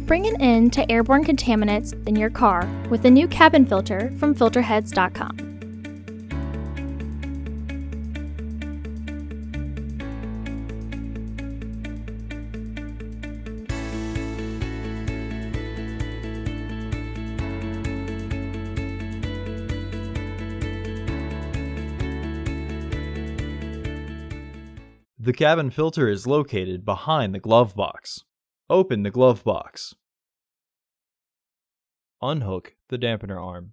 Bring an end to airborne contaminants in your car with the new cabin filter from filterheads.com. The cabin filter is located behind the glove box. Open the glove box. Unhook the dampener arm.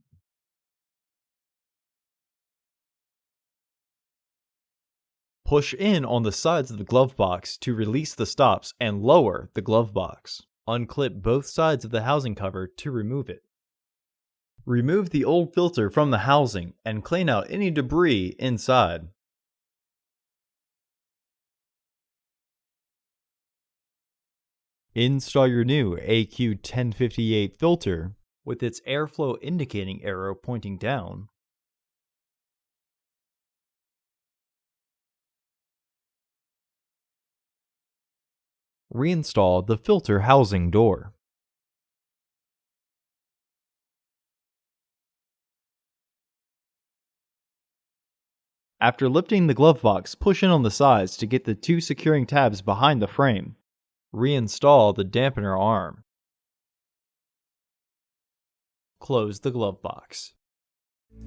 Push in on the sides of the glove box to release the stops and lower the glove box. Unclip both sides of the housing cover to remove it. Remove the old filter from the housing and clean out any debris inside. Install your new AQ1058 filter with its airflow indicating arrow pointing down. Reinstall the filter housing door. After lifting the glove box, push in on the sides to get the two securing tabs behind the frame. Reinstall the dampener arm. Close the glove box.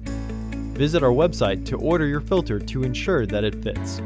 Visit our website to order your filter to ensure that it fits.